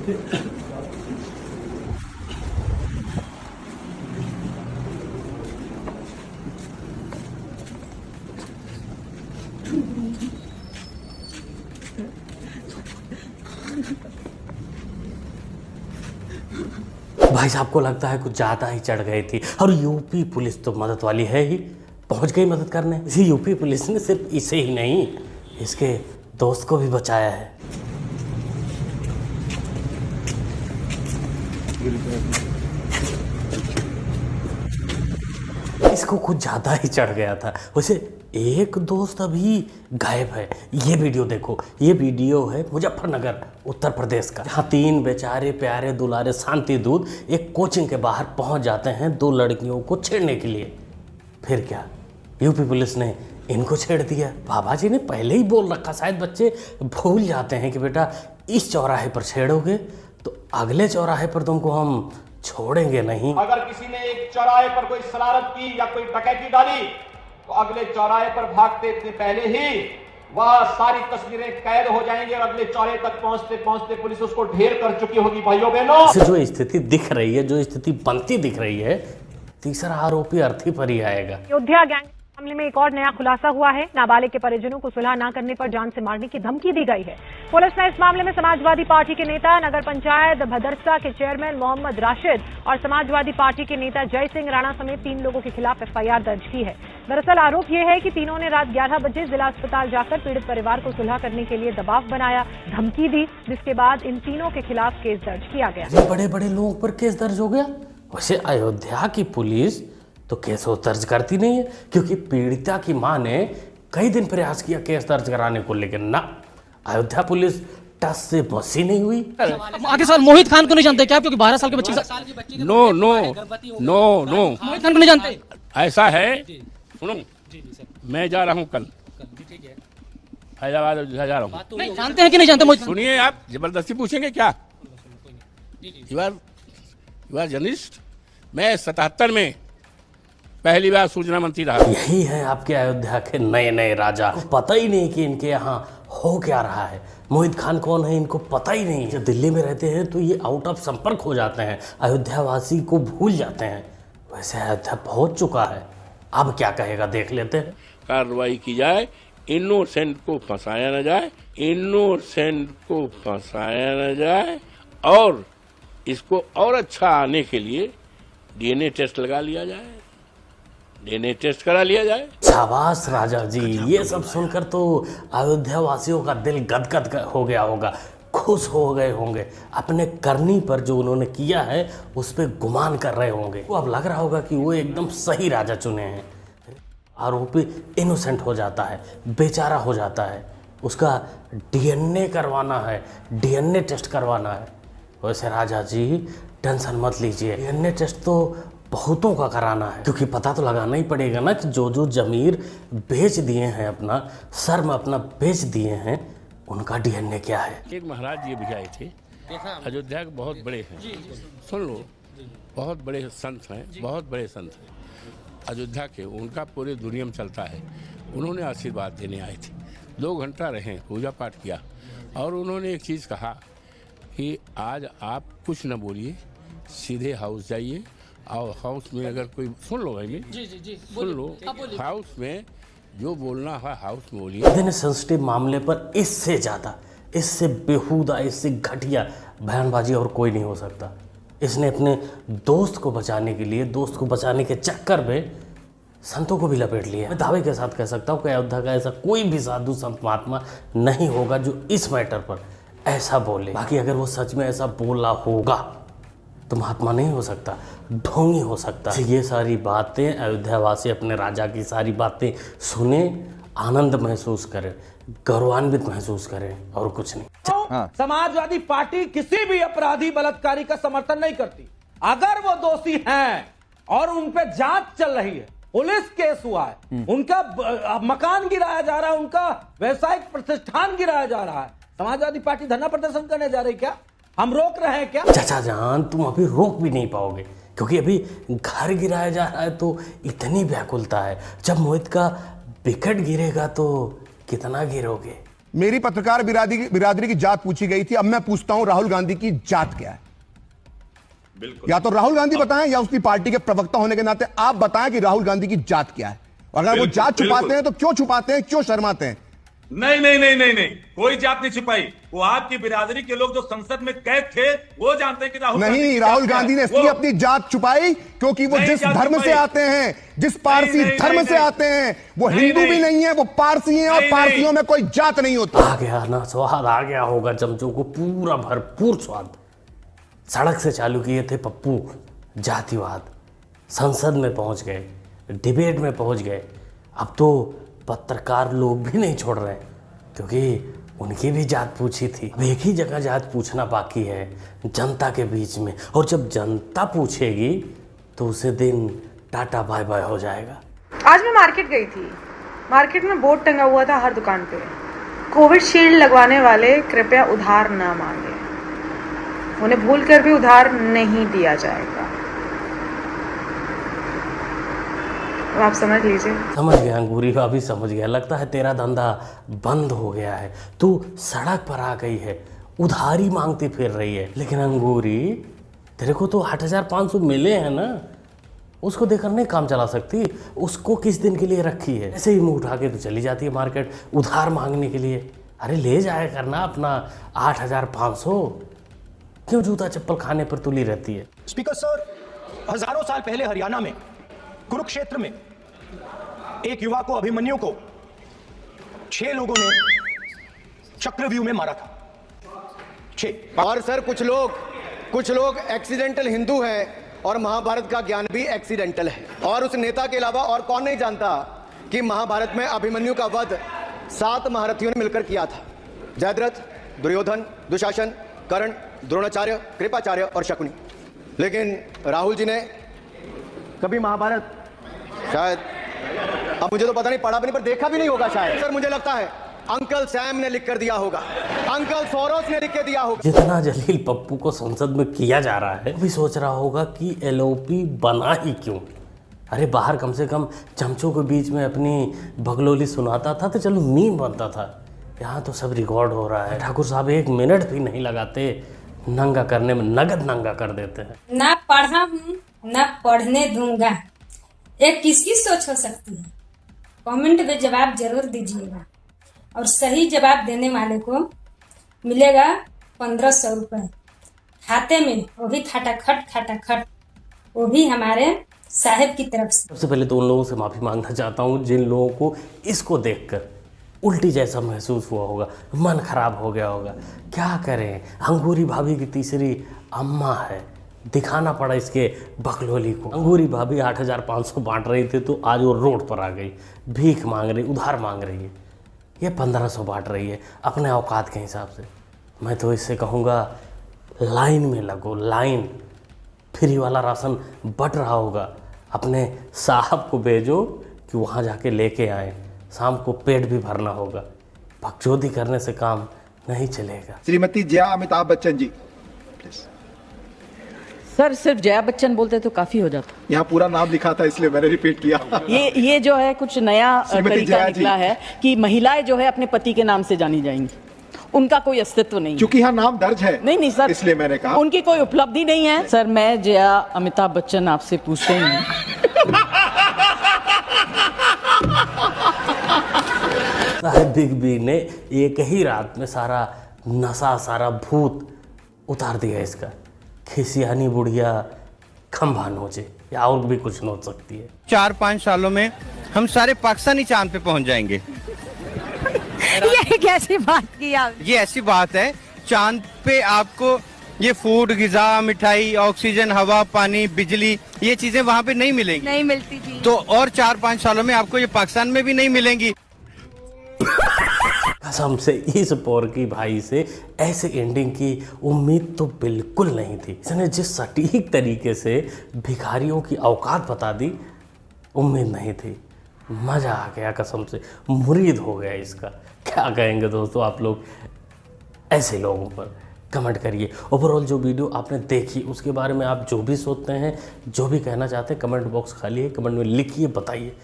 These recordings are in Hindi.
भाई साहब को लगता है कुछ ज़्यादा ही चढ़ गई थी। और यूपी पुलिस तो मदद वाली है ही, पहुंच गई मदद करने। इसी यूपी पुलिस ने सिर्फ इसे ही नहीं, इसके दोस्त को भी बचाया है। इसको कुछ ज़्यादा ही चढ़ गया था। वैसे एक दोस्त अभी गायब है। ये वीडियो देखो, ये वीडियो है मुजफ्फरनगर उत्तर प्रदेश का, जहाँ 3 बेचारे प्यारे दुलारे शांति दूत एक कोचिंग के बाहर पहुँच जाते हैं 2 लड़कियों को छेड़ने के लिए। फिर क्या, यूपी पुलिस ने इनको छेड़ दिया। बाबा जी ने पहले ही बोल रखा, शायद बच्चे भूल जाते हैं कि बेटा इस चौराहे पर छेड़ोगे तो अगले चौराहे पर तुमको हम छोड़ेंगे नहीं। अगर किसी ने एक चौराहे पर कोई शरारत की या कोई डकैती डाली तो अगले चौराहे पर भागते इतने पहले ही वह सारी तस्वीरें कैद हो जाएंगी और अगले चौराहे तक पहुंचते पहुंचते पुलिस उसको ढेर कर चुकी होगी। भाइयों बहनों, जो स्थिति दिख रही है, जो स्थिति बनती दिख रही है, तीसरा आरोपी अर्थी पर ही आएगा। अयोध्या गैंग मामले में एक और नया खुलासा हुआ है। नाबालिग के परिजनों को सुलह न करने पर जान से मारने की धमकी दी गई है। पुलिस ने इस मामले में समाजवादी पार्टी के नेता, नगर पंचायत भदरसा के चेयरमैन मोहम्मद राशिद और समाजवादी पार्टी के नेता जय सिंह राणा समेत 3 लोगों के खिलाफ FIR दर्ज की है। दरअसल आरोप ये है कि तीनों ने रात 11 बजे जिला अस्पताल जाकर पीड़ित परिवार को सुलह करने के लिए दबाव बनाया, धमकी दी, जिसके बाद इन तीनों के खिलाफ केस दर्ज किया गया। बड़े बड़े लोगों पर केस दर्ज हो गया। वैसे अयोध्या की पुलिस तो केस दर्ज करती नहीं है, क्योंकि पीड़िता की मां ने कई दिन प्रयास किया केस दर्ज कराने को, लेकिन ना, अयोध्या पुलिस टस से बसी नहीं हुई। आगे साल मोहित खान को नहीं जानते क्या? क्योंकि 12 साल के बच्चे नो मोहित खान को नहीं जानते। ऐसा है, सुनो, मैं जा रहा हूँ कल हैदराबाद जा रहा हूँ। नहीं जानते हैं कि नहीं जानते? मोहित, सुनिए, आप जबरदस्ती पूछेंगे क्या? You are journalist. मैं 77 में पहली बार सूचना मंत्री रहा। यही है आपके अयोध्या के नए नए राजा। पता ही नहीं कि इनके यहाँ हो क्या रहा है। मोहित खान कौन है इनको पता ही नहीं। जब दिल्ली में रहते हैं तो ये आउट ऑफ संपर्क हो जाते हैं, अयोध्या वासी को भूल जाते हैं। वैसे अयोध्या पहुंच चुका है, अब क्या कहेगा देख लेते हैं। कार्रवाई की जाए, इनोसेंट को फंसाया न जाए, इनोसेंट को फंसाया न जाए, और इसको और अच्छा आने के लिए DNA टेस्ट लगा लिया जाए, DNA टेस्ट करा लिया जाए। शाबाश राजा जी, ये सब सुनकर तो अयोध्या वासियों का दिल गदगद हो गया होगा, खुश हो गए होंगे। अपने करनी पर जो उन्होंने किया है उस पर गुमान कर रहे होंगे। वो अब लग रहा होगा कि वो एकदम सही राजा चुने हैं। आरोपी इनोसेंट हो जाता है, बेचारा हो जाता है, उसका DNA करवाना है, DNA टेस्ट करवाना है। वैसे राजा जी टेंशन मत लीजिए, DNA टेस्ट तो बहुतों का कराना है, क्योंकि पता तो लगाना ही पड़ेगा ना कि जो जमीर बेच दिए हैं, अपना शर्म अपना बेच दिए हैं, उनका DNA क्या है। एक महाराज ये भी आए थे, अयोध्या के बहुत बड़े हैं, सुन लो, बहुत बड़े संत हैं, बहुत बड़े संत हैं अयोध्या के, उनका पूरे दुनिया में चलता है। उन्होंने आशीर्वाद देने आए थे, 2 घंटा रहे, पूजा पाठ किया, और उन्होंने एक चीज़ कहा कि आज आप कुछ न बोलिए, सीधे हाउस जाइए, और हाउस में अगर कोई सुन लो, भाई जी सुन लो, हाउस में जो बोलना है हाउस में बोलिए। इतने सेंसिटिव मामले पर इससे ज़्यादा, इससे बेहुदा, इससे घटिया बयानबाजी और कोई नहीं हो सकता। इसने अपने दोस्त को बचाने के लिए, दोस्त को बचाने के चक्कर में संतों को भी लपेट लिया। मैं दावे के साथ कह सकता हूँ कि अयोध्या का ऐसा कोई भी साधु संत महात्मा नहीं होगा जो इस मैटर पर ऐसा बोले। बाकी अगर वो सच में ऐसा बोला होगा तो महात्मा नहीं हो सकता, ढोंगी हो सकता। ये सारी बातें अयोध्या वासी अपने राजा की सारी बातें सुने, आनंद महसूस करें, गौरवान्वित महसूस करें, और कुछ नहीं। हाँ। समाजवादी पार्टी किसी भी अपराधी बलात्कारी का समर्थन नहीं करती। अगर वो दोषी हैं और उन पे जांच चल रही है, पुलिस केस हुआ है, उनका मकान गिराया जा रहा है, उनका व्यवसायिक प्रतिष्ठान गिराया जा रहा है, समाजवादी पार्टी धरना प्रदर्शन करने जा रही, क्या हम रोक रहे हैं क्या? चाचा जान, तुम अभी रोक भी नहीं पाओगे, क्योंकि अभी घर गिराया जा रहा है तो इतनी व्याकुलता है। जब मोहित का विकेट गिरेगा तो कितना गिरोगे। मेरी पत्रकार बिरादरी की जात पूछी गई थी, अब मैं पूछता हूं राहुल गांधी की जात क्या है? या तो राहुल गांधी बताएं या उसकी पार्टी के प्रवक्ता होने के नाते आप बताएं कि राहुल गांधी की जात क्या है। और अगर वो जात छुपाते हैं तो क्यों छुपाते हैं, क्यों शर्माते हैं? नहीं नहीं नहीं नहीं नहीं, कोई जात नहीं छिपाई। वो आपकी बिरादरी के लोग जो संसद में कैद थे वो जानते हैं कि राहुल नहीं, राहुल गांधी ने इसलिए अपनी जात छुपाई क्योंकि वो जिस धर्म से आते हैं, जिस पारसी धर्म से आते हैं, वो हिंदू भी नहीं है, वो पारसी हैं, और पारसियों में कोई जात नहीं होती। आ गया ना स्वाद, आ गया होगा चमचों को पूरा भरपूर स्वाद। सड़क से चालू किए थे पप्पू जातिवाद, संसद में पहुंच गए, डिबेट में पहुंच गए। अब तो पत्रकार लोग भी नहीं छोड़ रहे क्योंकि उनकी भी जात पूछी थी। अब एक ही जगह जात पूछना बाकी है, जनता के बीच में। और जब जनता पूछेगी तो उसे दिन टाटा बाय बाय हो जाएगा। आज मैं मार्केट गई थी। मार्केट में बोर्ड टंगा हुआ था हर दुकान पे, कोविशील्ड लगवाने वाले कृपया उधार ना मांगे, उन्हें भूल कर भी उधार नहीं दिया जाएगा। आप समझ लीजिए। समझ गया अंगूरी भाभी, समझ गया। लगता है तेरा धंधा बंद हो गया है, तू सड़क पर आ गई है, उधारी मांगती फिर रही है। लेकिन अंगूरी, तेरे को तो 8,500 मिले हैं ना, उसको देकर नहीं काम चला सकती। उसको किस दिन के लिए रखी है? ऐसे ही मुंह उठा के तो चली जाती है मार्केट उधार मांगने के लिए। अरे ले जाया करना अपना 8,500, क्यों जूता चप्पल खाने पर तुली रहती है? स्पीकर सर, हजारों साल पहले हरियाणा में कुरुक्षेत्र में एक युवा को, अभिमन्यु को 6 लोगों ने चक्रव्यूह में मारा था। 6। और सर कुछ लोग एक्सीडेंटल हिंदू हैं और महाभारत का ज्ञान भी एक्सीडेंटल है। और उस नेता के अलावा और कौन नहीं जानता कि महाभारत में अभिमन्यु का वध 7 महारथियों ने मिलकर किया था। जयद्रथ, दुर्योधन, दुशासन, कर्ण, द्रोणाचार्य, कृपाचार्य और शकुनी। लेकिन राहुल जी ने कभी महाभारत, शायद, अब मुझे तो पता नहीं, पढ़ा भी नहीं, पर देखा भी नहीं होगा शायद। सर मुझे लगता है अंकल सैम ने लिख कर दिया होगा, अंकल सोरोस ने लिख के दिया होगा। जितना जलील पप्पू को संसद में किया जा रहा है, भी सोच रहा होगा कि एलओपी बना ही क्यों। अरे बाहर कम से कम चमचों के बीच में अपनी बगलोली सुनाता था तो चलो मीम बनता था। यहाँ तो सब रिकॉर्ड हो रहा है। ठाकुर साहब 1 मिनट भी नहीं लगाते, नंगा करने में नगद नंगा कर देते हैं। ना पढ़ा हूँ ना पढ़ने दूंगा, ये किसकी सोच हो सकती है? कमेंट में जवाब जरूर दीजिएगा। और सही जवाब देने वाले को मिलेगा 1500 रुपये खाते में, वो भी खटाखट, वो भी हमारे साहिब की तरफ से। सबसे पहले तो उन लोगों से माफ़ी मांगना चाहता हूँ जिन लोगों को इसको देखकर उल्टी जैसा महसूस हुआ होगा, मन खराब हो गया होगा। क्या करें, अंगूरी भाभी की तीसरी अम्मा है, दिखाना पड़ा इसके बकलोली को। अंगूरी भाभी 8,500 बांट रही थी तो आज वो रोड पर आ गई, भीख मांग रही, उधार मांग रही है। ये 1500 बांट रही है अपने औकात के हिसाब से। मैं तो इससे कहूँगा लाइन में लगो, लाइन। फ्री वाला राशन बट रहा होगा, अपने साहब को भेजो कि वहाँ जाके लेके आए। शाम को पेट भी भरना होगा, भगचोदी करने से काम नहीं चलेगा। श्रीमती जया अमिताभ बच्चन जी प्लीज। सर सिर्फ जया बच्चन बोलते तो काफी हो जाता। यहाँ पूरा नाम लिखा था इसलिए मैंने रिपीट किया। ये जो है कुछ नया तरीका निकला है कि महिलाएं जो है अपने पति के नाम से जानी जाएंगी, उनका कोई अस्तित्व नहीं। क्योंकि यहाँ नाम दर्ज है। नहीं सर, इसलिए मैंने कहा उनकी कोई उपलब्धि नहीं है। सर मैं जया अमिताभ बच्चन आपसे पूछते ही साहब बिग बी ने एक ही रात में सारा नशा, सारा भूत उतार दिया इसका। खिसियानी बुढ़िया खंभा नोचे, या और भी कुछ नोच सकती है। 4-5 सालों में हम सारे पाकिस्तानी चांद पे पहुंच जाएंगे। ये कैसी बात की आप? ये ऐसी बात है, चांद पे आपको ये फूड, गिजा, मिठाई, ऑक्सीजन, हवा, पानी, बिजली, ये चीजें वहाँ पे नहीं मिलेंगी। नहीं मिलती जी। तो और 4-5 सालों में आपको ये पाकिस्तान में भी नहीं मिलेंगी। कसम से इस पोरकी भाई से ऐसे एंडिंग की उम्मीद तो बिल्कुल नहीं थी। इसने जिस सटीक तरीके से भिखारियों की औकात बता दी, उम्मीद नहीं थी। मज़ा आ गया, कसम से मुरीद हो गया इसका। क्या कहेंगे दोस्तों आप लोग ऐसे लोगों पर? कमेंट करिए। ओवरऑल जो वीडियो आपने देखी उसके बारे में आप जो भी सोचते हैं, जो भी कहना चाहते हैं, कमेंट बॉक्स खाली है, कमेंट में लिखिए, बताइए।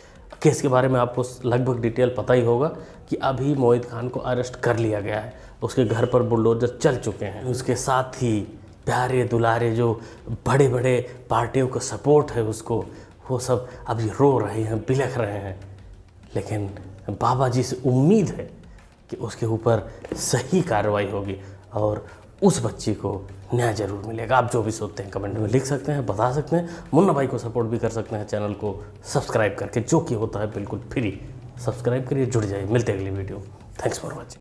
केस के बारे में आपको लगभग डिटेल पता ही होगा कि अभी मोहित खान को अरेस्ट कर लिया गया है, उसके घर पर बुलडोजर चल चुके हैं। उसके साथ ही प्यारे दुलारे जो बड़े बड़े पार्टियों का सपोर्ट है उसको, वो सब अभी रो रहे हैं, बिलख रहे हैं। लेकिन बाबा जी से उम्मीद है कि उसके ऊपर सही कार्रवाई होगी और उस बच्ची को न्याय जरूर मिलेगा। आप जो भी सोचते हैं कमेंट में लिख सकते हैं, बता सकते हैं। मुन्ना भाई को सपोर्ट भी कर सकते हैं चैनल को सब्सक्राइब करके, जो कि होता है बिल्कुल फ्री। सब्सक्राइब करिए, जुड़ जाइए। मिलते हैं अगली वीडियो। Thanks for watching.